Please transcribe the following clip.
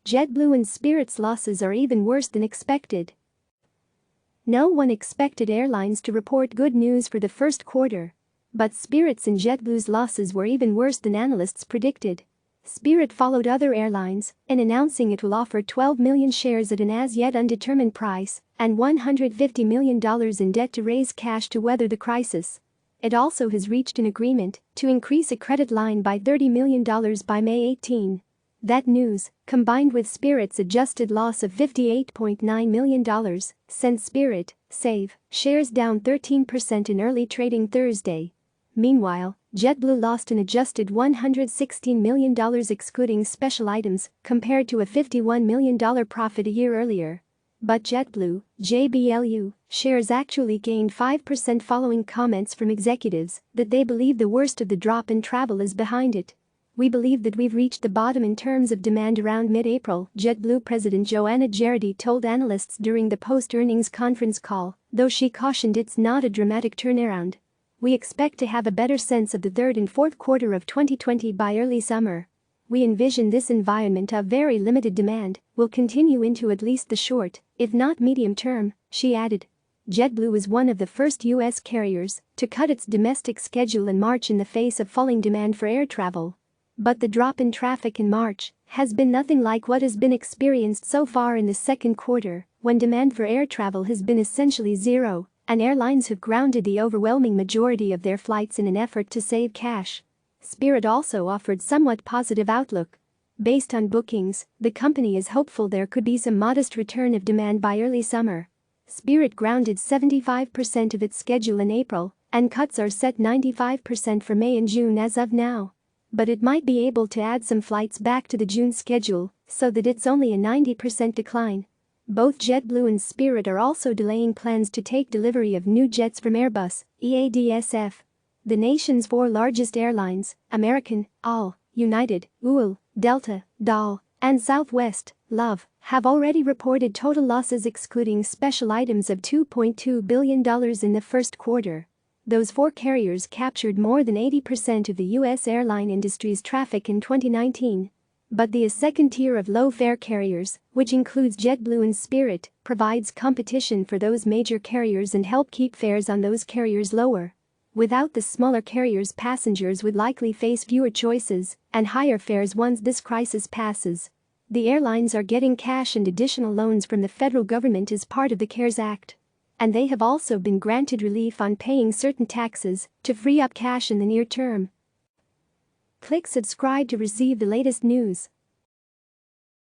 JetBlue and Spirit's losses are even worse than expected. No one expected airlines to report good news for the first quarter. But Spirit's and JetBlue's losses were even worse than analysts predicted. Spirit followed other airlines in announcing it will offer 12 million shares at an as-yet-undetermined price and $150 million in debt to raise cash to weather the crisis. It also has reached an agreement to increase a credit line by $30 million by May 18. That news, combined with Spirit's adjusted loss of $58.9 million, sent Spirit, SAVE, shares down 13% in early trading Thursday. Meanwhile, JetBlue lost an adjusted $116 million excluding special items compared to a $51 million profit a year earlier. But JetBlue, JBLU, shares actually gained 5% following comments from executives that they believe the worst of the drop in travel is behind it. We believe that we've reached the bottom in terms of demand around mid-April, JetBlue President Joanna Geraghty told analysts during the post-earnings conference call, though she cautioned it's not a dramatic turnaround. We expect to have a better sense of the third and fourth quarter of 2020 by early summer. We envision this environment of very limited demand will continue into at least the short, if not medium term, she added. JetBlue is one of the first U.S. carriers to cut its domestic schedule in March in the face of falling demand for air travel. But the drop in traffic in March has been nothing like what has been experienced so far in the second quarter, when demand for air travel has been essentially zero, and airlines have grounded the overwhelming majority of their flights in an effort to save cash. Spirit also offered somewhat positive outlook. Based on bookings, the company is hopeful there could be some modest return of demand by early summer. Spirit grounded 75% of its schedule in April, and cuts are set 95% for May and June as of now. But it might be able to add some flights back to the June schedule so that it's only a 90% decline. Both JetBlue and Spirit are also delaying plans to take delivery of new jets from Airbus, EADSF. The nation's four largest airlines, American, AL, United, UL, Delta, DAL, and Southwest, LOV, have already reported total losses excluding special items of $2.2 billion in the first quarter. Those four carriers captured more than 80% of the U.S. airline industry's traffic in 2019. But the second tier of low-fare carriers, which includes JetBlue and Spirit, provides competition for those major carriers and help keep fares on those carriers lower. Without the smaller carriers, passengers would likely face fewer choices and higher fares once this crisis passes. The airlines are getting cash and additional loans from the federal government as part of the CARES Act. And they have also been granted relief on paying certain taxes to free up cash in the near term. Click subscribe to receive the latest news.